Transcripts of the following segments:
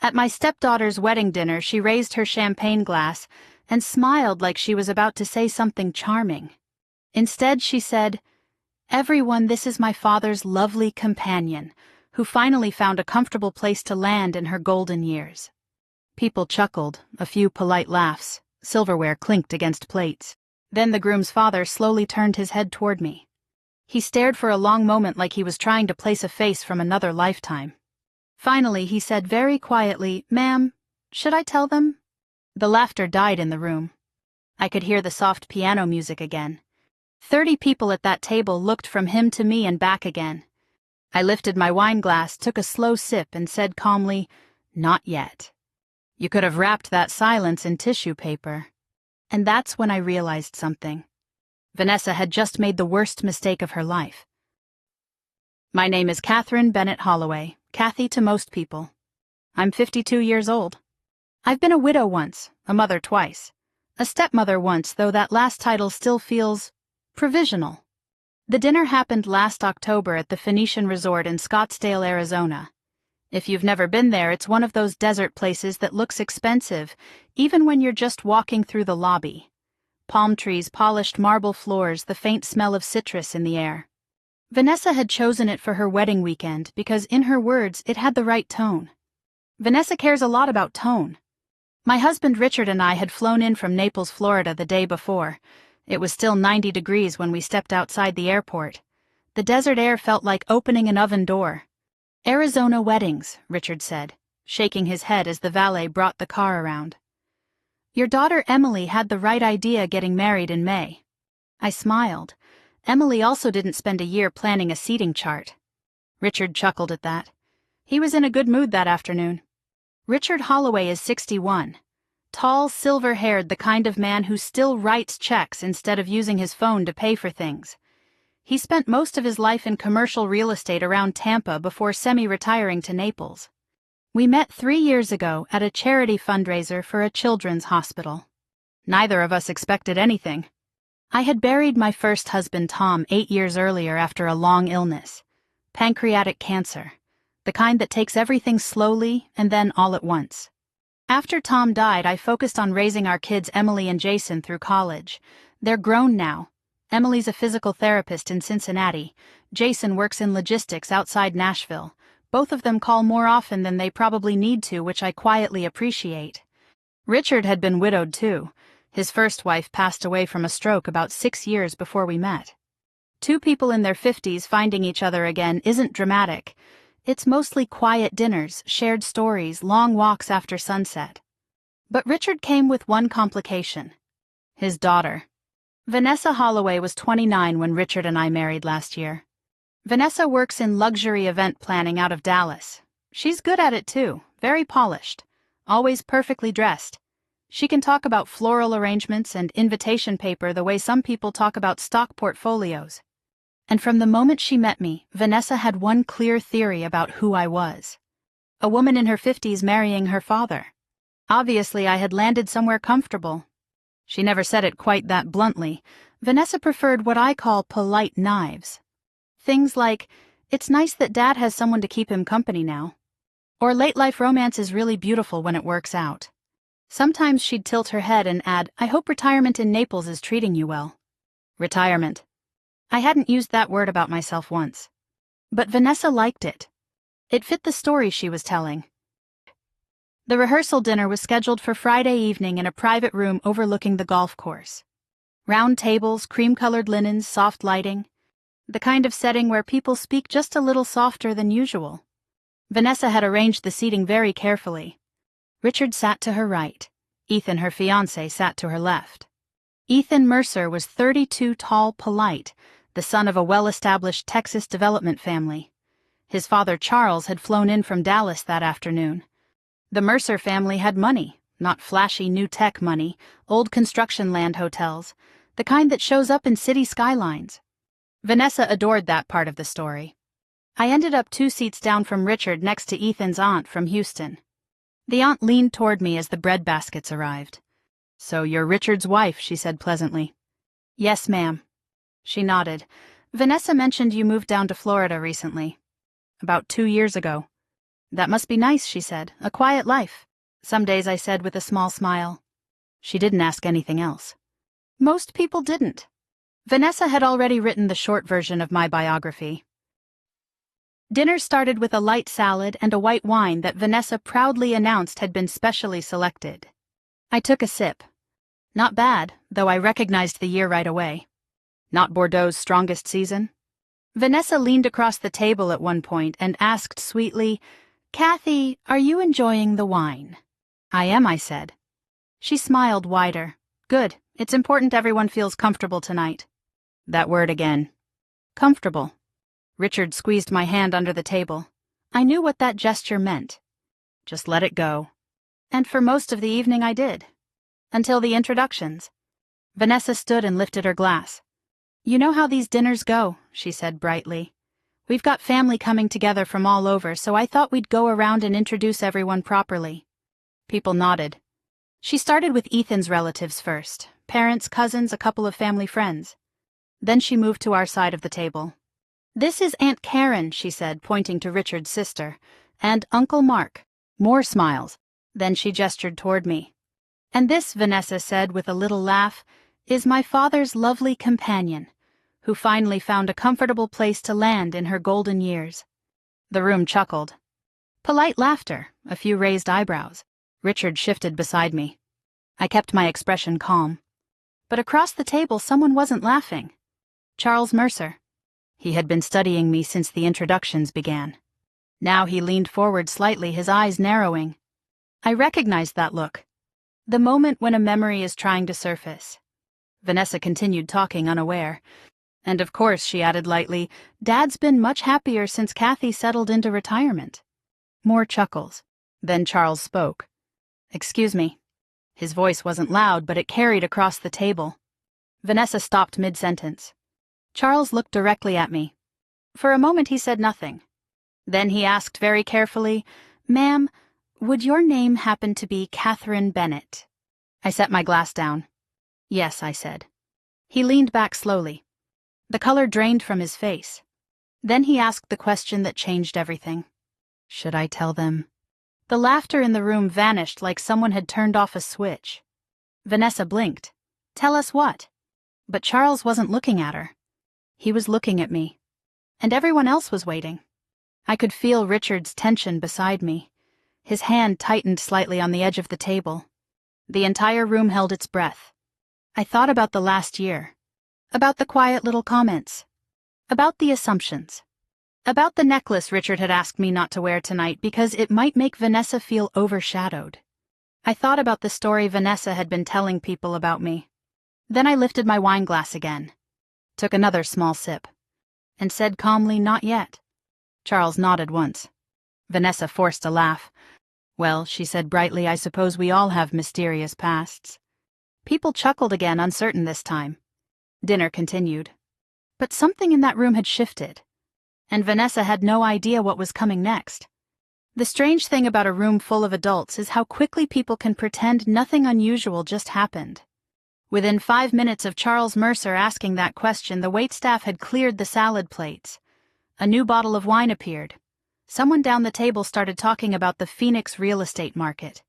At my stepdaughter's wedding dinner, she raised her champagne glass and smiled like she was about to say something charming. Instead, she said, "Everyone, this is my father's lovely companion, who finally found a comfortable place to land in her golden years." People chuckled, a few polite laughs, silverware clinked against plates. Then the groom's father slowly turned his head toward me. He stared for a long moment like he was trying to place a face from another lifetime. Finally, he said very quietly, "Ma'am, should I tell them?" The laughter died in the room. I could hear the soft piano music again. 30 people at that table looked from him to me and back again. I lifted my wine glass, took a slow sip, and said calmly, "Not yet." You could have wrapped that silence in tissue paper. And that's when I realized something. Vanessa had just made the worst mistake of her life. My name is Catherine Bennett Holloway, Kathy to most people. I'm 52 years old. I've been a widow once, a mother twice, a stepmother once, though that last title still feels provisional. The dinner happened last October at the Phoenician Resort in Scottsdale, Arizona. If you've never been there, it's one of those desert places that looks expensive, even when you're just walking through the lobby. Palm trees, polished marble floors, the faint smell of citrus in the air. Vanessa had chosen it for her wedding weekend because, in her words, it had the right tone. Vanessa cares a lot about tone. My husband Richard and I had flown in from Naples, Florida the day before. It was still 90 degrees when we stepped outside the airport. The desert air felt like opening an oven door. "Arizona weddings," Richard said, shaking his head as the valet brought the car around. "Your daughter Emily had the right idea getting married in May." I smiled. Emily also didn't spend a year planning a seating chart. Richard chuckled at that. He was in a good mood that afternoon. Richard Holloway is 61. Tall, silver-haired, the kind of man who still writes checks instead of using his phone to pay for things. He spent most of his life in commercial real estate around Tampa before semi-retiring to Naples. We met 3 years ago at a charity fundraiser for a children's hospital. Neither of us expected anything. I had buried my first husband, Tom, 8 years earlier after a long illness. Pancreatic cancer. The kind that takes everything slowly and then all at once. After Tom died, I focused on raising our kids Emily and Jason through college. They're grown now. Emily's a physical therapist in Cincinnati. Jason works in logistics outside Nashville. Both of them call more often than they probably need to, which I quietly appreciate. Richard had been widowed too. His first wife passed away from a stroke about 6 years before we met. 2 people in their 50s finding each other again isn't dramatic. It's mostly quiet dinners, shared stories, long walks after sunset. But Richard came with one complication. His daughter. Vanessa Holloway was 29 when Richard and I married last year. Vanessa works in luxury event planning out of Dallas. She's good at it too, very polished, always perfectly dressed. She can talk about floral arrangements and invitation paper the way some people talk about stock portfolios. And from the moment she met me, Vanessa had one clear theory about who I was. A woman in her 50s marrying her father. Obviously, I had landed somewhere comfortable. She never said it quite that bluntly. Vanessa preferred what I call polite knives. Things like, "It's nice that Dad has someone to keep him company now." Or, "Late-life romance is really beautiful when it works out." Sometimes she'd tilt her head and add, "I hope retirement in Naples is treating you well." Retirement. I hadn't used that word about myself once. But Vanessa liked it. It fit the story she was telling. The rehearsal dinner was scheduled for Friday evening in a private room overlooking the golf course. Round tables, cream-colored linens, soft lighting. The kind of setting where people speak just a little softer than usual. Vanessa had arranged the seating very carefully. Richard sat to her right. Ethan, her fiancé, sat to her left. Ethan Mercer was 32, tall, polite, the son of a well-established Texas development family. His father, Charles, had flown in from Dallas that afternoon. The Mercer family had money, not flashy new-tech money, old construction land hotels, the kind that shows up in city skylines. Vanessa adored that part of the story. I ended up 2 seats down from Richard next to Ethan's aunt from Houston. The aunt leaned toward me as the bread baskets arrived. "So you're Richard's wife," she said pleasantly. "Yes, ma'am." She nodded. "Vanessa mentioned you moved down to Florida recently." "About 2 years ago." That must be nice, she said. A quiet life. Some days, I said with a small smile. She didn't ask anything else. Most people didn't. Vanessa had already written the short version of my biography. Dinner started with a light salad and a white wine that Vanessa proudly announced had been specially selected. I took a sip. Not bad, though I recognized the year right away. Not Bordeaux's strongest season? Vanessa leaned across the table at one point and asked sweetly, "Kathy, are you enjoying the wine?" "I am," I said. She smiled wider. "Good. It's important everyone feels comfortable tonight." That word again. Comfortable. Richard squeezed my hand under the table. I knew what that gesture meant. Just let it go. And for most of the evening I did. Until the introductions. Vanessa stood and lifted her glass. "You know how these dinners go," she said brightly. "We've got family coming together from all over, so I thought we'd go around and introduce everyone properly." People nodded. She started with Ethan's relatives first. Parents, cousins, a couple of family friends. Then she moved to our side of the table. "This is Aunt Karen," she said, pointing to Richard's sister, "and Uncle Mark." More smiles. Then she gestured toward me. "And this," Vanessa said with a little laugh, "is my father's lovely companion, who finally found a comfortable place to land in her golden years." The room chuckled. Polite laughter, a few raised eyebrows. Richard shifted beside me. I kept my expression calm. But across the table someone wasn't laughing. Charles Mercer. He had been studying me since the introductions began. Now he leaned forward slightly, his eyes narrowing. I recognized that look. The moment when a memory is trying to surface. Vanessa continued talking, unaware. "And of course," she added lightly, "Dad's been much happier since Kathy settled into retirement." More chuckles. Then Charles spoke. "Excuse me." His voice wasn't loud, but it carried across the table. Vanessa stopped mid-sentence. Charles looked directly at me. For a moment he said nothing. Then he asked very carefully, "Ma'am, would your name happen to be Catherine Bennett?" I set my glass down. "Yes," I said. He leaned back slowly. The color drained from his face. Then he asked the question that changed everything. Should I tell them? The laughter in the room vanished like someone had turned off a switch. Vanessa blinked. "Tell us what?" But Charles wasn't looking at her. He was looking at me. And everyone else was waiting. I could feel Richard's tension beside me. His hand tightened slightly on the edge of the table. The entire room held its breath. I thought about the last year. About the quiet little comments. About the assumptions. About the necklace Richard had asked me not to wear tonight because it might make Vanessa feel overshadowed. I thought about the story Vanessa had been telling people about me. Then I lifted my wine glass again. Took another small sip. And said calmly, "Not yet." Charles nodded once. Vanessa forced a laugh. "Well," she said brightly, "I suppose we all have mysterious pasts." People chuckled again, uncertain this time. Dinner continued. But something in that room had shifted. And Vanessa had no idea what was coming next. The strange thing about a room full of adults is how quickly people can pretend nothing unusual just happened. Within 5 minutes of Charles Mercer asking that question, the waitstaff had cleared the salad plates. A new bottle of wine appeared. Someone down the table started talking about the Phoenix real estate market.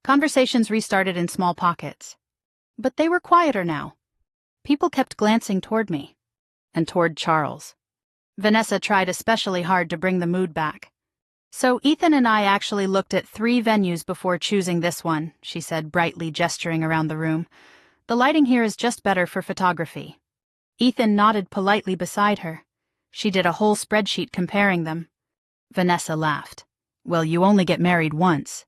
Conversations restarted in small pockets. But they were quieter now. People kept glancing toward me. And toward Charles. Vanessa tried especially hard to bring the mood back. "So Ethan and I actually looked at 3 venues before choosing this one," she said brightly, gesturing around the room. "The lighting here is just better for photography." Ethan nodded politely beside her. She did a whole spreadsheet comparing them. Vanessa laughed. "Well, you only get married once."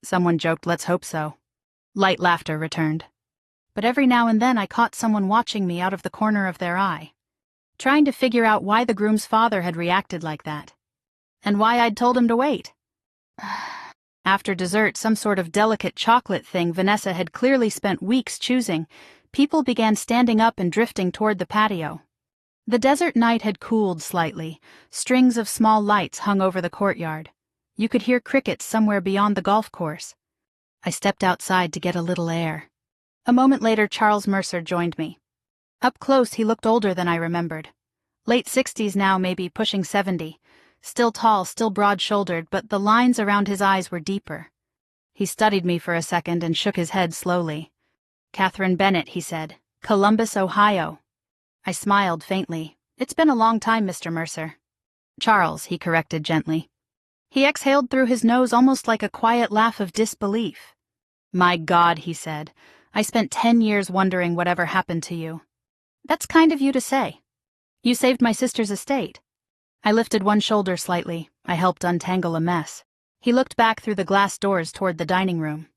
Someone joked, "Let's hope so." Light laughter returned. But every now and then I caught someone watching me out of the corner of their eye, trying to figure out why the groom's father had reacted like that, and why I'd told him to wait. After dessert, some sort of delicate chocolate thing Vanessa had clearly spent weeks choosing, people began standing up and drifting toward the patio. The desert night had cooled slightly. Strings of small lights hung over the courtyard. You could hear crickets somewhere beyond the golf course. I stepped outside to get a little air. A moment later, Charles Mercer joined me. Up close, he looked older than I remembered. Late 60s now, maybe pushing 70. Still tall, still broad-shouldered, but the lines around his eyes were deeper. He studied me for a second and shook his head slowly. "Catherine Bennett," he said. "Columbus, Ohio." I smiled faintly. "It's been a long time, Mr. Mercer." "Charles," he corrected gently. He exhaled through his nose almost like a quiet laugh of disbelief. "My God," he said. "I spent 10 years wondering whatever happened to you." "That's kind of you to say. You saved my sister's estate." I lifted one shoulder slightly. I helped untangle a mess. He looked back through the glass doors toward the dining room.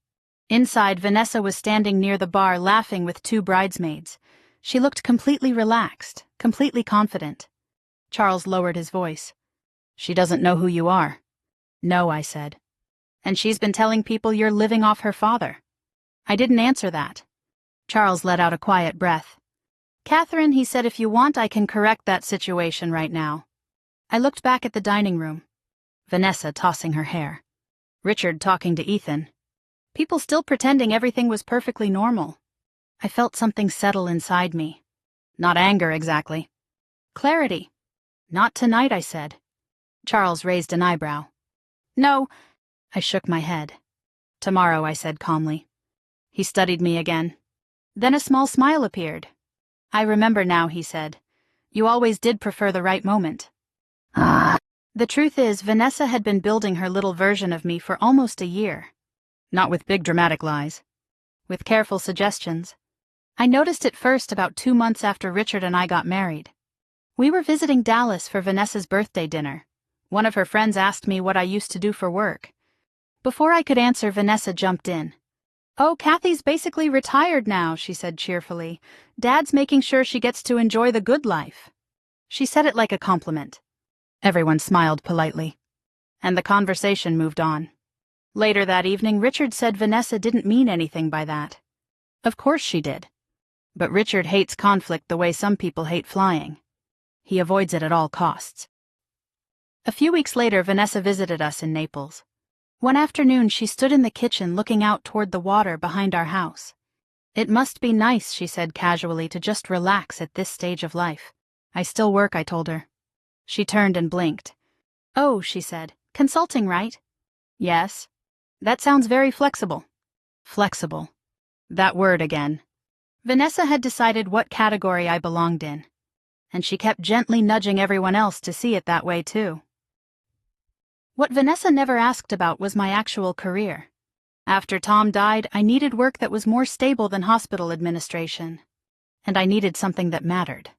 Inside, Vanessa was standing near the bar laughing with 2 bridesmaids. She looked completely relaxed, completely confident. Charles lowered his voice. "She doesn't know who you are." "No," I said. "And she's been telling people you're living off her father." I didn't answer that. Charles let out a quiet breath. "Catherine," he said, "if you want, I can correct that situation right now." I looked back at the dining room. Vanessa tossing her hair. Richard talking to Ethan. People still pretending everything was perfectly normal. I felt something settle inside me. Not anger, exactly. Clarity. "Not tonight," I said. Charles raised an eyebrow. "No." I shook my head. "Tomorrow," I said calmly. He studied me again. Then a small smile appeared. "I remember now," he said. "You always did prefer the right moment." The truth is, Vanessa had been building her little version of me for almost a year. Not with big dramatic lies. With careful suggestions. I noticed it first about 2 months after Richard and I got married. We were visiting Dallas for Vanessa's birthday dinner. One of her friends asked me what I used to do for work. Before I could answer, Vanessa jumped in. "Oh, Kathy's basically retired now," she said cheerfully. "Dad's making sure she gets to enjoy the good life." She said it like a compliment. Everyone smiled politely. And the conversation moved on. Later that evening, Richard said Vanessa didn't mean anything by that. Of course she did. But Richard hates conflict the way some people hate flying. He avoids it at all costs. A few weeks later, Vanessa visited us in Naples. One afternoon, she stood in the kitchen looking out toward the water behind our house. "It must be nice," she said casually, "to just relax at this stage of life." "I still work," I told her. She turned and blinked. "Oh," she said. "Consulting, right?" "Yes." "That sounds very flexible." Flexible. That word again. Vanessa had decided what category I belonged in. And she kept gently nudging everyone else to see it that way, too. What Vanessa never asked about was my actual career. After Tom died, I needed work that was more stable than hospital administration. And I needed something that mattered.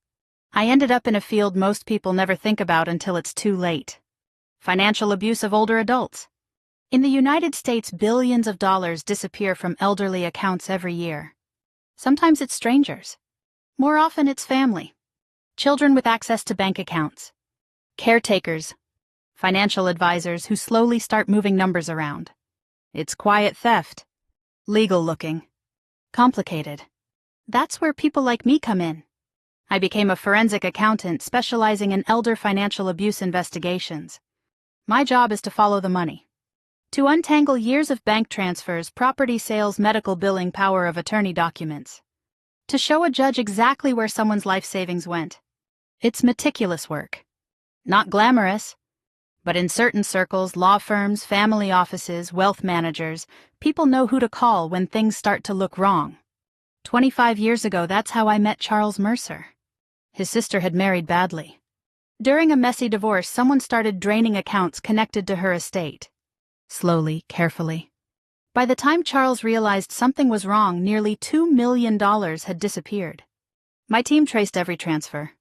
I ended up in a field most people never think about until it's too late. Financial abuse of older adults. In the United States, billions of dollars disappear from elderly accounts every year. Sometimes it's strangers. More often it's family. Children with access to bank accounts. Caretakers. Financial advisors who slowly start moving numbers around. It's quiet theft. Legal looking. Complicated. That's where people like me come in. I became a forensic accountant specializing in elder financial abuse investigations. My job is to follow the money. To untangle years of bank transfers, property sales, medical billing, power of attorney documents. To show a judge exactly where someone's life savings went. It's meticulous work. Not glamorous. But in certain circles, law firms, family offices, wealth managers, people know who to call when things start to look wrong. 25 years ago, that's how I met Charles Mercer. His sister had married badly. During a messy divorce, someone started draining accounts connected to her estate. Slowly, carefully. By the time Charles realized something was wrong, nearly $2 million had disappeared. My team traced every transfer.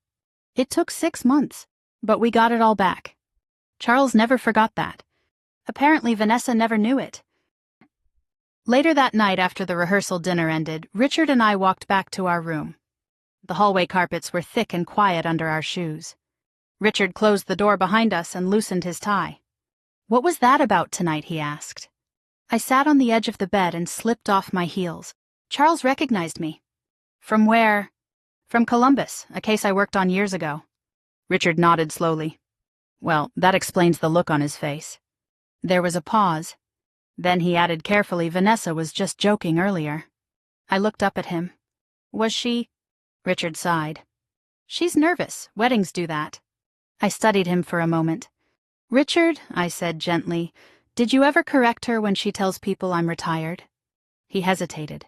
It took 6 months, but we got it all back. Charles never forgot that. Apparently, Vanessa never knew it. Later that night, after the rehearsal dinner ended, Richard and I walked back to our room. The hallway carpets were thick and quiet under our shoes. Richard closed the door behind us and loosened his tie. "What was that about tonight?" he asked. I sat on the edge of the bed and slipped off my heels. Charles recognized me. "From where?" "From Columbus, a case I worked on years ago." Richard nodded slowly. "Well, that explains the look on his face." There was a pause. Then he added carefully, "Vanessa was just joking earlier." I looked up at him. "Was she?" Richard sighed. "She's nervous. Weddings do that." I studied him for a moment. "Richard," I said gently, "did you ever correct her when she tells people I'm retired?" He hesitated.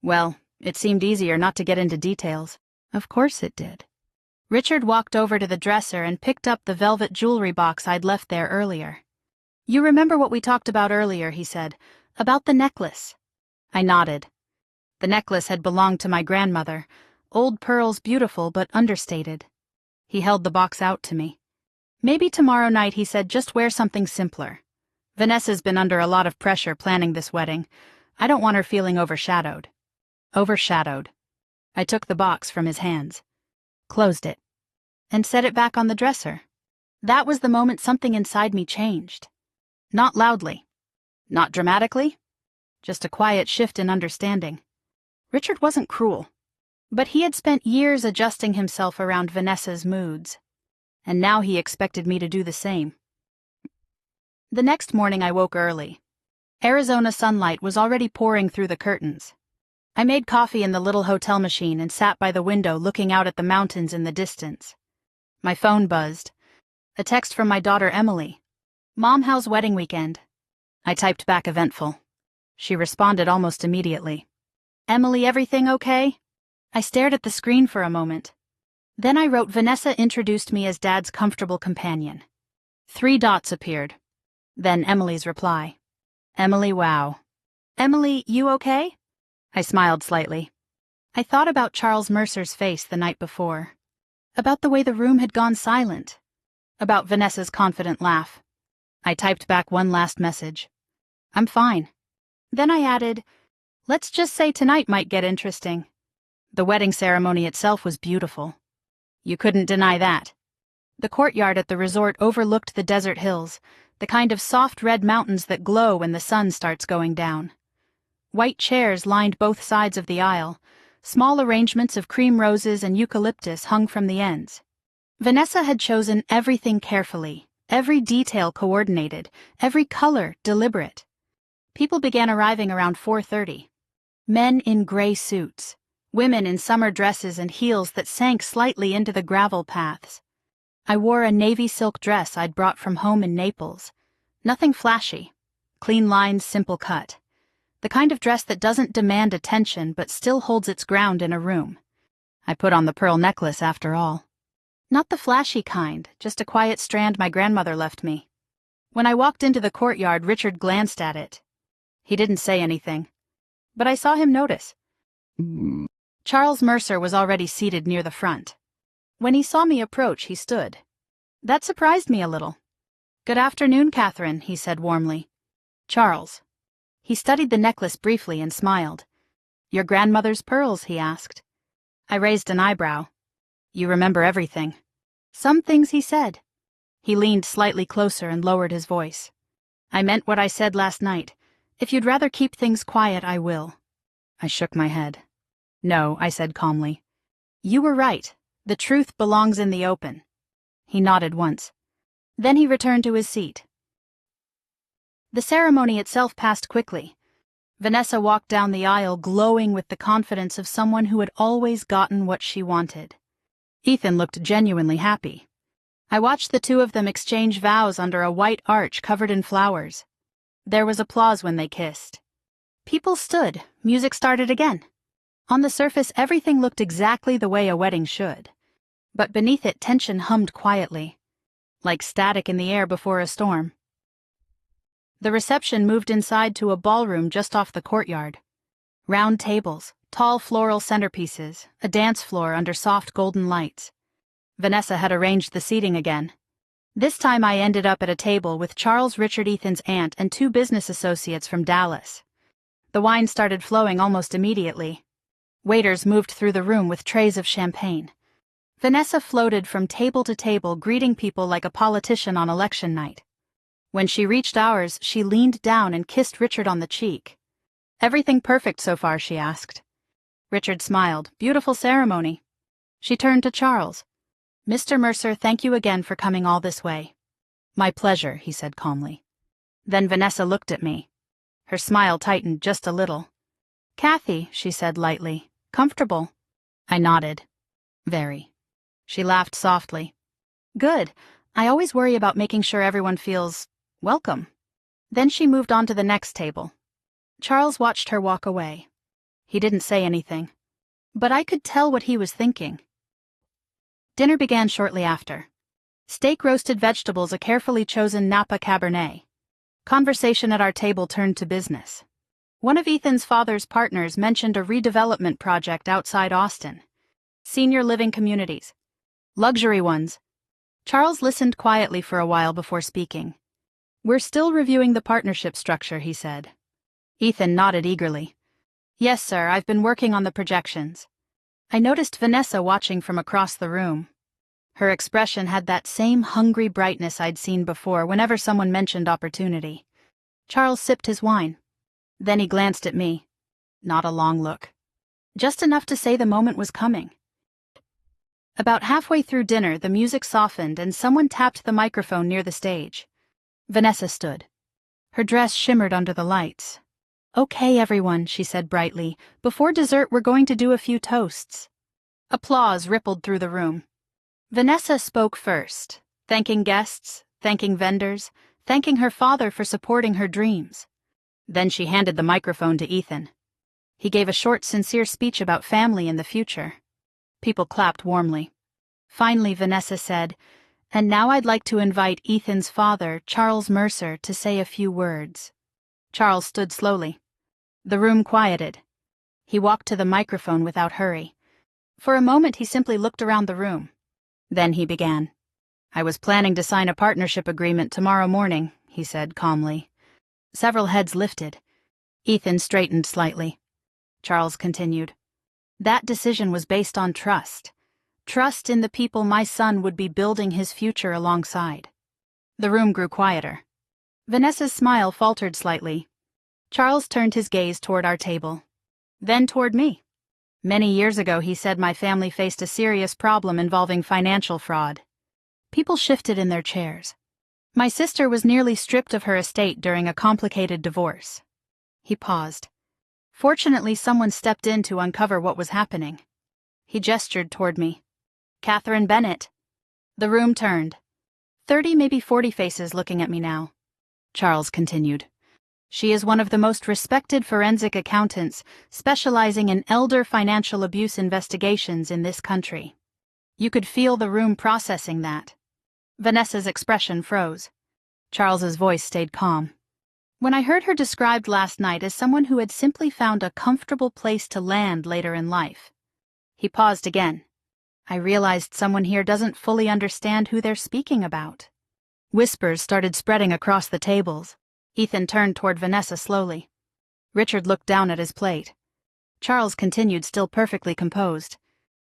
Well, it seemed easier not to get into details. Of course it did. Richard walked over to the dresser and picked up the velvet jewelry box I'd left there earlier. "You remember what we talked about earlier," he said, "about the necklace?" I nodded. The necklace had belonged to my grandmother, old pearls, beautiful but understated. He held the box out to me. "Maybe tomorrow night," he said, "just wear something simpler. Vanessa's been under a lot of pressure planning this wedding. I don't want her feeling overshadowed." Overshadowed. I took the box from his hands, closed it, and set it back on the dresser. That was the moment something inside me changed. Not loudly. Not dramatically. Just a quiet shift in understanding. Richard wasn't cruel, but he had spent years adjusting himself around Vanessa's moods, and now he expected me to do the same. The next morning I woke early. Arizona sunlight was already pouring through the curtains. I made coffee in the little hotel machine and sat by the window looking out at the mountains in the distance. My phone buzzed. A text from my daughter Emily. "Mom, how's wedding weekend?" I typed back eventful. She responded almost immediately. "Emily, everything okay?" I stared at the screen for a moment. Then I wrote, "Vanessa introduced me as Dad's comfortable companion." 3 dots appeared. Then Emily's reply. "Emily, wow. Emily, you okay?" I smiled slightly. I thought about Charles Mercer's face the night before. About the way the room had gone silent. About Vanessa's confident laugh. I typed back one last message. "I'm fine." Then I added, "Let's just say tonight might get interesting." The wedding ceremony itself was beautiful. You couldn't deny that. The courtyard at the resort overlooked the desert hills, the kind of soft red mountains that glow when the sun starts going down. White chairs lined both sides of the aisle. Small arrangements of cream roses and eucalyptus hung from the ends. Vanessa had chosen everything carefully, every detail coordinated, every color deliberate. People began arriving around 4:30. Men in gray suits, women in summer dresses and heels that sank slightly into the gravel paths. I wore a navy silk dress I'd brought from home in Naples. Nothing flashy. Clean lines, simple cut. The kind of dress that doesn't demand attention but still holds its ground in a room. I put on the pearl necklace after all. Not the flashy kind, just a quiet strand my grandmother left me. When I walked into the courtyard, Richard glanced at it. He didn't say anything, but I saw him notice. Charles Mercer was already seated near the front. When he saw me approach, he stood. That surprised me a little. "Good afternoon, Catherine," he said warmly. "Charles." He studied the necklace briefly and smiled. "Your grandmother's pearls?" he asked. I raised an eyebrow. "You remember everything." "Some things," he said. He leaned slightly closer and lowered his voice. "I meant what I said last night. If you'd rather keep things quiet, I will." I shook my head. "No," I said calmly. "You were right. The truth belongs in the open." He nodded once. Then he returned to his seat. The ceremony itself passed quickly. Vanessa walked down the aisle glowing with the confidence of someone who had always gotten what she wanted. Ethan looked genuinely happy. I watched the two of them exchange vows under a white arch covered in flowers. There was applause when they kissed. People stood. Music started again. On the surface, everything looked exactly the way a wedding should. But beneath it, tension hummed quietly, like static in the air before a storm. The reception moved inside to a ballroom just off the courtyard. Round tables, tall floral centerpieces, a dance floor under soft golden lights. Vanessa had arranged the seating again. This time I ended up at a table with Charles, Richard, Ethan's aunt, and 2 business associates from Dallas. The wine started flowing almost immediately. Waiters moved through the room with trays of champagne. Vanessa floated from table to table, greeting people like a politician on election night. When she reached ours, she leaned down and kissed Richard on the cheek. "Everything perfect so far?" she asked. Richard smiled. "Beautiful ceremony." She turned to Charles. "Mr. Mercer, thank you again for coming all this way." "My pleasure," he said calmly. Then Vanessa looked at me. Her smile tightened just a little. "Kathy," she said lightly, "comfortable?" I nodded. "Very." She laughed softly. "Good. I always worry about making sure everyone feels welcome. Then she moved on to the next table. Charles watched her walk away. He didn't say anything, but I could tell what he was thinking. Dinner began shortly after. Steak, roasted vegetables, a carefully chosen Napa Cabernet. Conversation at our table turned to business. One of Ethan's father's partners mentioned a redevelopment project outside Austin. Senior living communities. Luxury ones. Charles listened quietly for a while before speaking. "We're still reviewing the partnership structure," he said. Ethan nodded eagerly. "Yes, sir, I've been working on the projections." I noticed Vanessa watching from across the room. Her expression had that same hungry brightness I'd seen before whenever someone mentioned opportunity. Charles sipped his wine. Then he glanced at me. Not a long look. Just enough to say the moment was coming. About halfway through dinner, the music softened and someone tapped the microphone near the stage. Vanessa stood. Her dress shimmered under the lights. "Okay, everyone," she said brightly. "Before dessert, we're going to do a few toasts." Applause rippled through the room. Vanessa spoke first, thanking guests, thanking vendors, thanking her father for supporting her dreams. Then she handed the microphone to Ethan. He gave a short, sincere speech about family and the future. People clapped warmly. Finally, Vanessa said, "And now I'd like to invite Ethan's father, Charles Mercer, to say a few words." Charles stood slowly. The room quieted. He walked to the microphone without hurry. For a moment, he simply looked around the room. Then he began. "I was planning to sign a partnership agreement tomorrow morning," he said calmly. Several heads lifted. Ethan straightened slightly. Charles continued. "That decision was based on trust. Trust in the people my son would be building his future alongside." The room grew quieter. Vanessa's smile faltered slightly. Charles turned his gaze toward our table. Then toward me. "Many years ago, he said, my family faced a serious problem involving financial fraud." People shifted in their chairs. "My sister was nearly stripped of her estate during a complicated divorce." He paused. Fortunately, someone stepped in to uncover what was happening. He gestured toward me. "Catherine Bennett." The room turned. 30, maybe 40 faces looking at me now. Charles continued. "She is one of the most respected forensic accountants specializing in elder financial abuse investigations in this country." You could feel the room processing that. Vanessa's expression froze. Charles's voice stayed calm. "When I heard her described last night as someone who had simply found a comfortable place to land later in life." He paused again. "I realized someone here doesn't fully understand who they're speaking about." Whispers started spreading across the tables. Ethan turned toward Vanessa slowly. Richard looked down at his plate. Charles continued, still perfectly composed.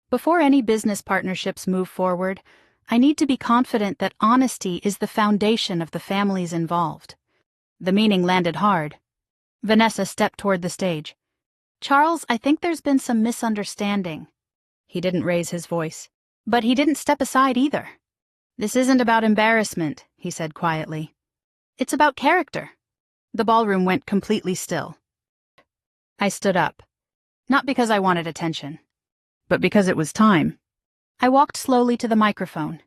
"Before any business partnerships move forward, I need to be confident that honesty is the foundation of the families involved." The meaning landed hard. Vanessa stepped toward the stage. "Charles, I think there's been some misunderstanding." He didn't raise his voice, but he didn't step aside either. "This isn't about embarrassment," he said quietly. "It's about character." The ballroom went completely still. I stood up. Not because I wanted attention, but because it was time. I walked slowly to the microphone.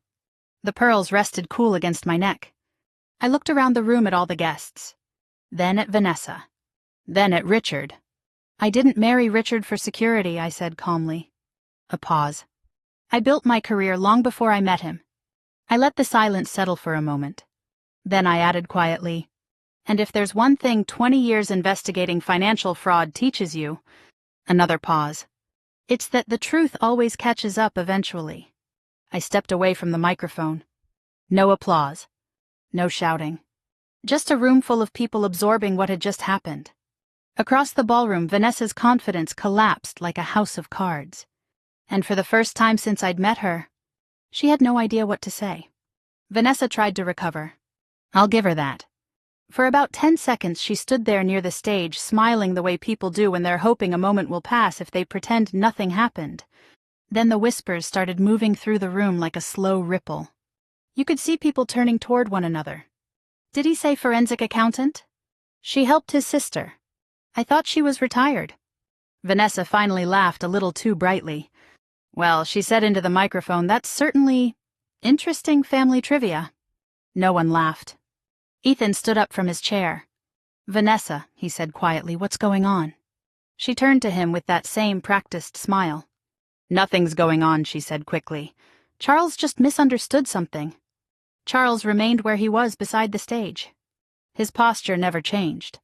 The pearls rested cool against my neck. I looked around the room at all the guests. Then at Vanessa. Then at Richard. "I didn't marry Richard for security," I said calmly. A pause. "I built my career long before I met him." I let the silence settle for a moment. Then I added quietly, "And if there's one thing 20 years investigating financial fraud teaches you," another pause, "it's that the truth always catches up eventually." I stepped away from the microphone. No applause. No shouting. Just a room full of people absorbing what had just happened. Across the ballroom, Vanessa's confidence collapsed like a house of cards. And for the first time since I'd met her, she had no idea what to say. Vanessa tried to recover. I'll give her that. For about 10 seconds she stood there near the stage, smiling the way people do when they're hoping a moment will pass if they pretend nothing happened. Then the whispers started moving through the room like a slow ripple. You could see people turning toward one another. "Did he say forensic accountant?" "She helped his sister." "I thought she was retired." Vanessa finally laughed a little too brightly. "Well," she said into the microphone, "that's certainly Interesting family trivia. No one laughed. Ethan stood up from his chair. Vanessa, he said quietly, what's going on? She turned to him with that same practiced smile. Nothing's going on, she said quickly. Charles just misunderstood something. Charles remained where he was beside the stage. His posture never changed.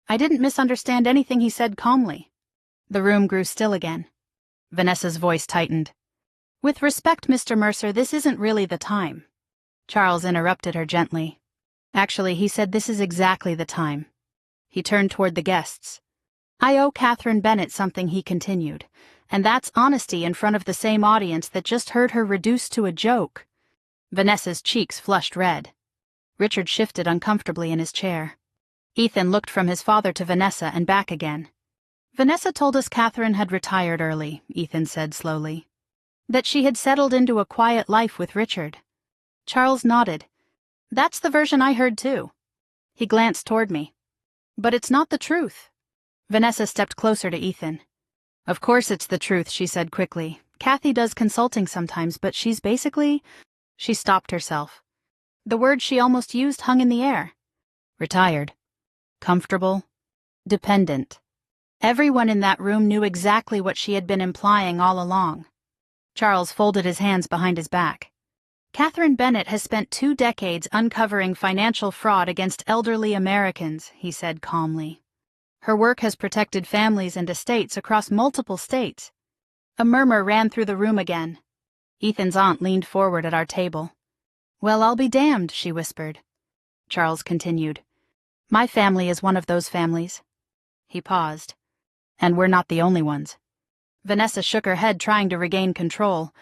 I didn't misunderstand anything, he said calmly. The room grew still again. Vanessa's voice tightened. With respect, Mr. Mercer, this isn't really the time. Charles interrupted her gently. Actually, he said, this is exactly the time. He turned toward the guests. I owe Catherine Bennett something, he continued, and that's honesty in front of the same audience that just heard her reduced to a joke. Vanessa's cheeks flushed red. Richard shifted uncomfortably in his chair. Ethan looked from his father to Vanessa and back again. Vanessa told us Catherine had retired early, Ethan said slowly. That she had settled into a quiet life with Richard. Charles nodded. That's the version I heard too. He glanced toward me. But it's not the truth. Vanessa stepped closer to Ethan. Of course it's the truth, she said quickly. Kathy does consulting sometimes, but she's basically... She stopped herself. The word she almost used hung in the air. Retired. Comfortable. Dependent. Everyone in that room knew exactly what she had been implying all along. Charles folded his hands behind his back. Catherine Bennett has spent 2 decades uncovering financial fraud against elderly Americans, he said calmly. Her work has protected families and estates across multiple states. A murmur ran through the room again. Ethan's aunt leaned forward at our table. Well, I'll be damned, she whispered. Charles continued. My family is one of those families. He paused. And we're not the only ones. Vanessa shook her head, trying to regain control.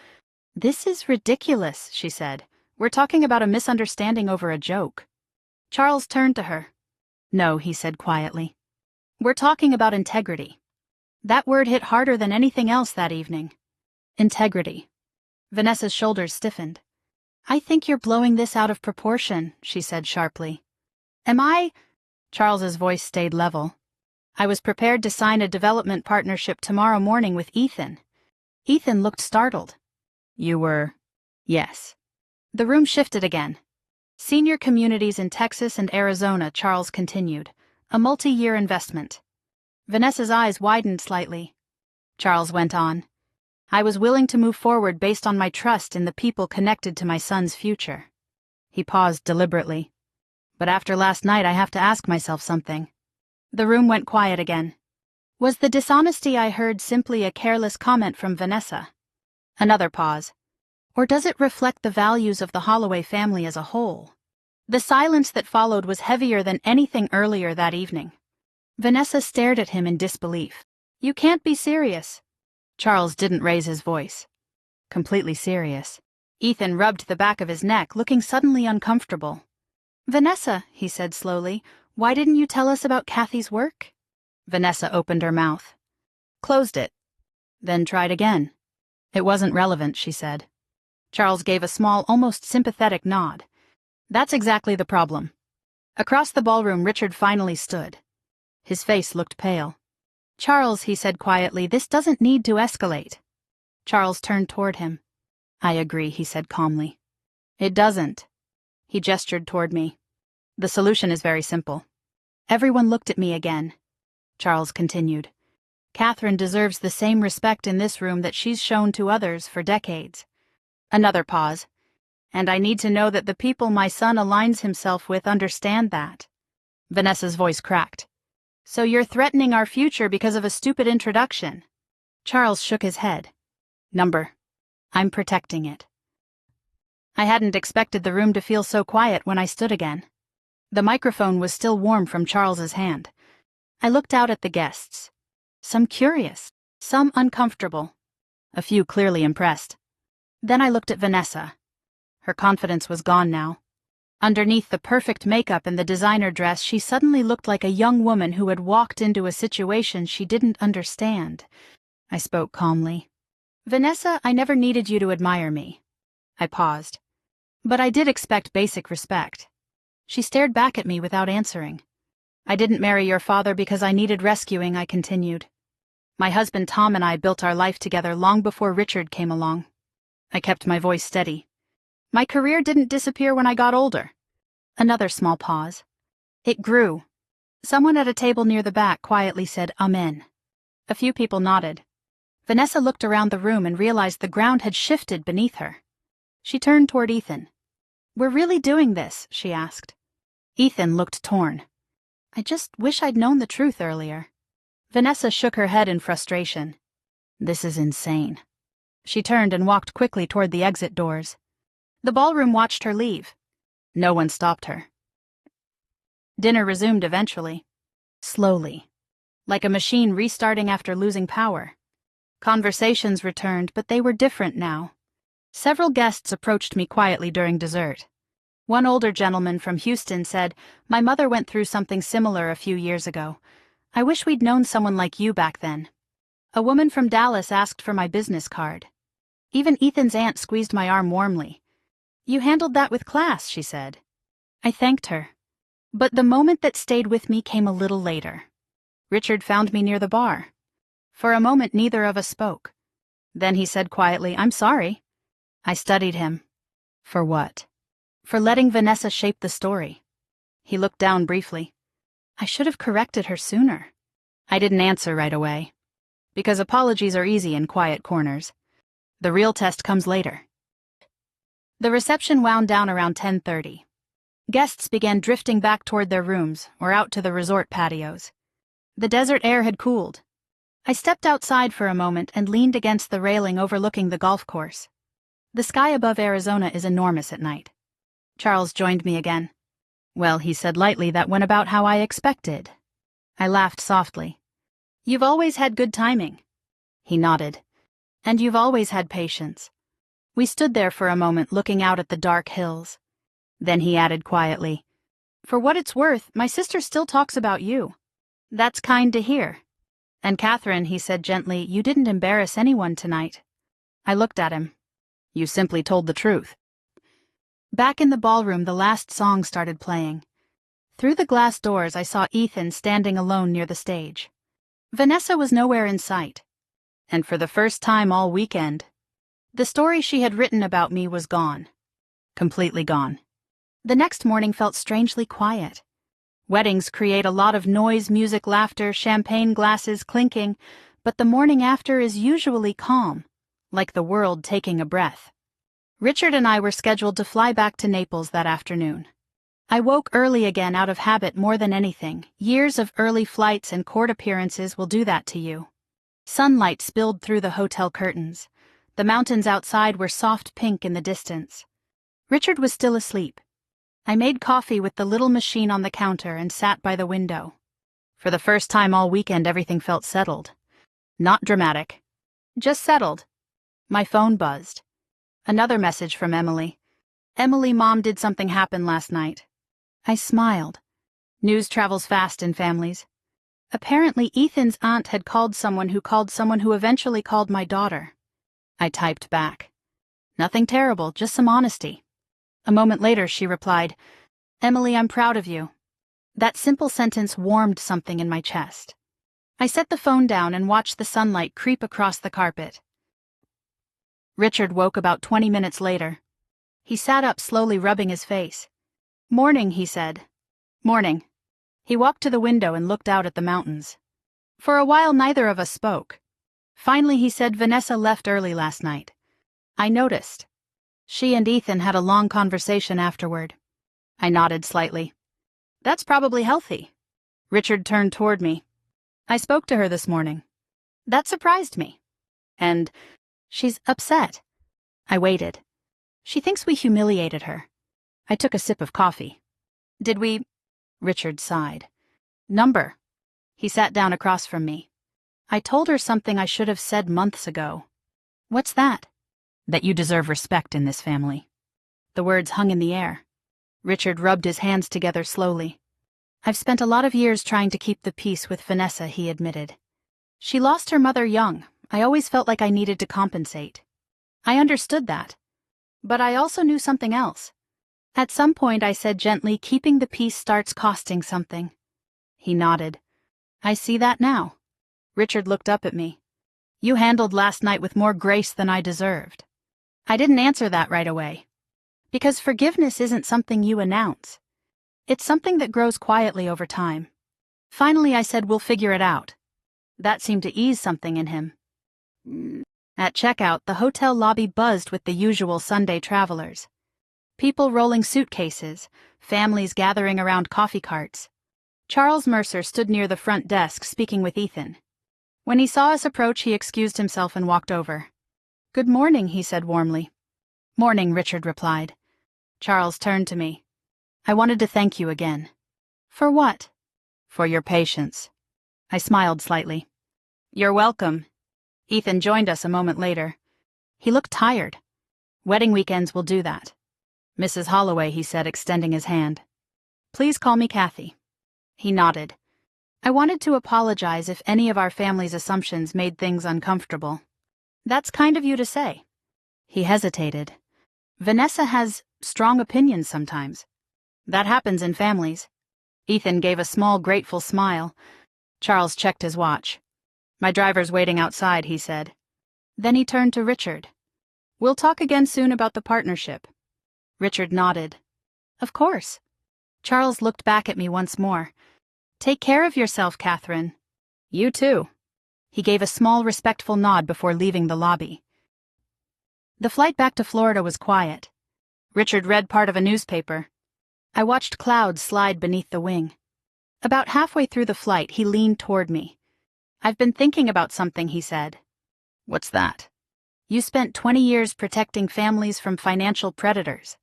This is ridiculous, she said. We're talking about a misunderstanding over a joke. Charles turned to her. No, he said quietly. We're talking about integrity. That word hit harder than anything else that evening. Integrity. Vanessa's shoulders stiffened. I think you're blowing this out of proportion, she said sharply. Am I? Charles's voice stayed level. I was prepared to sign a development partnership tomorrow morning with Ethan. Ethan looked startled. You were? Yes. The room shifted again. Senior communities in Texas and Arizona, Charles continued. A multi-year investment. Vanessa's eyes widened slightly. Charles went on. I was willing to move forward based on my trust in the people connected to my son's future. He paused deliberately. But after last night, I have to ask myself something. The room went quiet again. Was the dishonesty I heard simply a careless comment from Vanessa? Another pause. Or does it reflect the values of the Holloway family as a whole? The silence that followed was heavier than anything earlier that evening. Vanessa stared at him in disbelief. You can't be serious. Charles didn't raise his voice. Completely serious. Ethan rubbed the back of his neck, looking suddenly uncomfortable. Vanessa, he said slowly, why didn't you tell us about Kathy's work? Vanessa opened her mouth. Closed it. Then tried again. It wasn't relevant, she said. Charles gave a small, almost sympathetic nod. That's exactly the problem. Across the ballroom, Richard finally stood. His face looked pale. Charles, he said quietly, this doesn't need to escalate. Charles turned toward him. I agree, he said calmly. It doesn't. He gestured toward me. The solution is very simple. Everyone looked at me again. Charles continued. Catherine deserves the same respect in this room that she's shown to others for decades. Another pause. And I need to know that the people my son aligns himself with understand that. Vanessa's voice cracked. So you're threatening our future because of a stupid introduction? Charles shook his head. I'm protecting it. I hadn't expected the room to feel so quiet when I stood again. The microphone was still warm from Charles's hand. I looked out at the guests. Some curious, some uncomfortable, a few clearly impressed. Then I looked at Vanessa. Her confidence was gone now. Underneath the perfect makeup and the designer dress, she suddenly looked like a young woman who had walked into a situation she didn't understand. I spoke calmly. Vanessa, I never needed you to admire me. I paused. But I did expect basic respect. She stared back at me without answering. I didn't marry your father because I needed rescuing, I continued. My husband Tom and I built our life together long before Richard came along. I kept my voice steady. My career didn't disappear when I got older. Another small pause. It grew. Someone at a table near the back quietly said, "Amen." A few people nodded. Vanessa looked around the room and realized the ground had shifted beneath her. She turned toward Ethan. "We're really doing this?" she asked. Ethan looked torn. "I just wish I'd known the truth earlier." Vanessa shook her head in frustration. "This is insane." She turned and walked quickly toward the exit doors. The ballroom watched her leave. No one stopped her. Dinner resumed eventually. Slowly. Like a machine restarting after losing power. Conversations returned, but they were different now. Several guests approached me quietly during dessert. One older gentleman from Houston said, "My mother went through something similar a few years ago. I wish we'd known someone like you back then." A woman from Dallas asked for my business card. Even Ethan's aunt squeezed my arm warmly. "You handled that with class," she said. I thanked her. But the moment that stayed with me came a little later. Richard found me near the bar. For a moment neither of us spoke. Then he said quietly, "I'm sorry." I studied him. For what? For letting Vanessa shape the story. He looked down briefly. I should have corrected her sooner. I didn't answer right away. Because apologies are easy in quiet corners. The real test comes later. The reception wound down around 10:30. Guests began drifting back toward their rooms or out to the resort patios. The desert air had cooled. I stepped outside for a moment and leaned against the railing overlooking the golf course. The sky above Arizona is enormous at night. Charles joined me again. "Well," he said lightly, "that went about how I expected." I laughed softly. "You've always had good timing." He nodded. "And you've always had patience." We stood there for a moment looking out at the dark hills. Then he added quietly, "For what it's worth, my sister still talks about you." "That's kind to hear." "And Catherine," he said gently, "you didn't embarrass anyone tonight." I looked at him. "You simply told the truth." Back in the ballroom, the last song started playing. Through the glass doors, I saw Ethan standing alone near the stage. Vanessa was nowhere in sight. And for the first time all weekend, the story she had written about me was gone. Completely gone. The next morning felt strangely quiet. Weddings create a lot of noise, music, laughter, champagne glasses clinking, but the morning after is usually calm, like the world taking a breath. Richard and I were scheduled to fly back to Naples that afternoon. I woke early again out of habit more than anything. Years of early flights and court appearances will do that to you. Sunlight spilled through the hotel curtains. The mountains outside were soft pink in the distance. Richard was still asleep. I made coffee with the little machine on the counter and sat by the window. For the first time all weekend, everything felt settled. Not dramatic. Just settled. My phone buzzed. Another message from Emily. "Emily, Mom, did something happen last night?" I smiled. News travels fast in families. Apparently, Ethan's aunt had called someone who eventually called my daughter. I typed back. "Nothing terrible, just some honesty." A moment later, she replied, "Emily, I'm proud of you." That simple sentence warmed something in my chest. I set the phone down and watched the sunlight creep across the carpet. Richard woke about 20 minutes later. He sat up, slowly rubbing his face. "Morning," he said. "Morning." He walked to the window and looked out at the mountains. For a while, neither of us spoke. Finally, he said, "Vanessa left early last night." I noticed. She and Ethan had a long conversation afterward. I nodded slightly. "That's probably healthy." Richard turned toward me. "I spoke to her this morning." That surprised me. "And she's upset." I waited. "She thinks we humiliated her." I took a sip of coffee. "Did we?" Richard sighed. "Number." He sat down across from me. "I told her something I should have said months ago." "What's that?" "That you deserve respect in this family." The words hung in the air. Richard rubbed his hands together slowly. "I've spent a lot of years trying to keep the peace with Vanessa," he admitted. "She lost her mother young. I always felt like I needed to compensate. I understood that. But I also knew something else. At some point, I said gently, keeping the peace starts costing something." He nodded. "I see that now." Richard looked up at me. "You handled last night with more grace than I deserved." I didn't answer that right away. Because forgiveness isn't something you announce. It's something that grows quietly over time. Finally, I said, "We'll figure it out." That seemed to ease something in him. At checkout, the hotel lobby buzzed with the usual Sunday travelers. People rolling suitcases, families gathering around coffee carts. Charles Mercer stood near the front desk speaking with Ethan. When he saw us approach, he excused himself and walked over. "Good morning," he said warmly. "Morning," Richard replied. Charles turned to me. "I wanted to thank you again." "For what?" "For your patience." I smiled slightly. "You're welcome." Ethan joined us a moment later. He looked tired. "Wedding weekends will do that." "Mrs. Holloway," he said, extending his hand. "Please call me Kathy." He nodded. "I wanted to apologize if any of our family's assumptions made things uncomfortable." "That's kind of you to say." He hesitated. "Vanessa has strong opinions sometimes. That happens in families." Ethan gave a small, grateful smile. Charles checked his watch. "My driver's waiting outside," he said. Then he turned to Richard. "We'll talk again soon about the partnership." Richard nodded. "Of course." Charles looked back at me once more. "Take care of yourself, Catherine." "You too." He gave a small, respectful nod before leaving the lobby. The flight back to Florida was quiet. Richard read part of a newspaper. I watched clouds slide beneath the wing. About halfway through the flight, he leaned toward me. "I've been thinking about something," he said. "What's that?" "You spent 20 years protecting families from financial predators.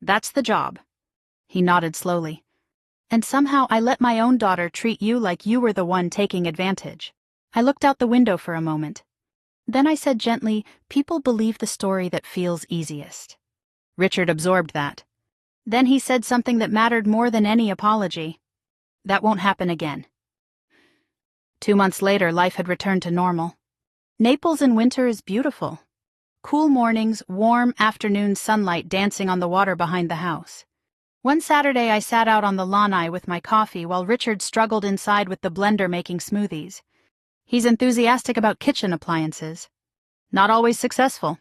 That's the job." He nodded slowly. "And somehow I let my own daughter treat you like you were the one taking advantage." I looked out the window for a moment. Then I said gently, "People believe the story that feels easiest." Richard absorbed that. Then he said something that mattered more than any apology. "That won't happen again." 2 months later, life had returned to normal. Naples in winter is beautiful. Cool mornings, warm afternoon sunlight dancing on the water behind the house. One Saturday, I sat out on the lanai with my coffee while Richard struggled inside with the blender making smoothies. He's enthusiastic about kitchen appliances. Not always successful.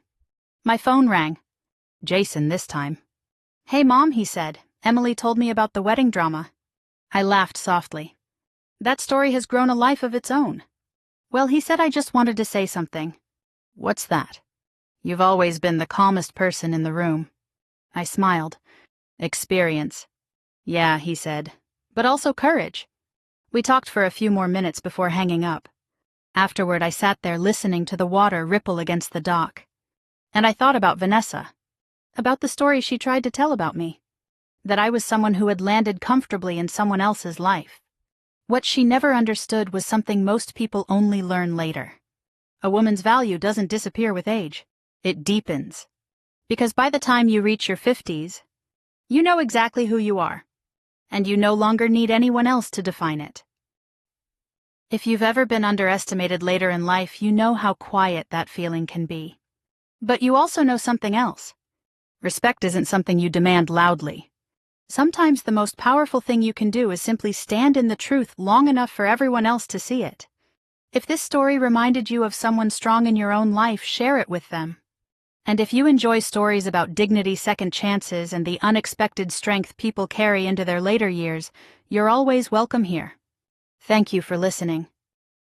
My phone rang. Jason this time. "Hey, Mom," he said. "Emily told me about the wedding drama." I laughed softly. "That story has grown a life of its own." "Well," he said, "I just wanted to say something." "What's that?" "You've always been the calmest person in the room." I smiled. "Experience." "Yeah," he said, "but also courage." We talked for a few more minutes before hanging up. Afterward, I sat there listening to the water ripple against the dock. And I thought about Vanessa. About the story she tried to tell about me. That I was someone who had landed comfortably in someone else's life. What she never understood was something most people only learn later. A woman's value doesn't disappear with age. It deepens. Because by the time you reach your 50s, you know exactly who you are. And you no longer need anyone else to define it. If you've ever been underestimated later in life, you know how quiet that feeling can be. But you also know something else. Respect isn't something you demand loudly. Sometimes the most powerful thing you can do is simply stand in the truth long enough for everyone else to see it. If this story reminded you of someone strong in your own life, share it with them. And if you enjoy stories about dignity, second chances, and the unexpected strength people carry into their later years, you're always welcome here. Thank you for listening.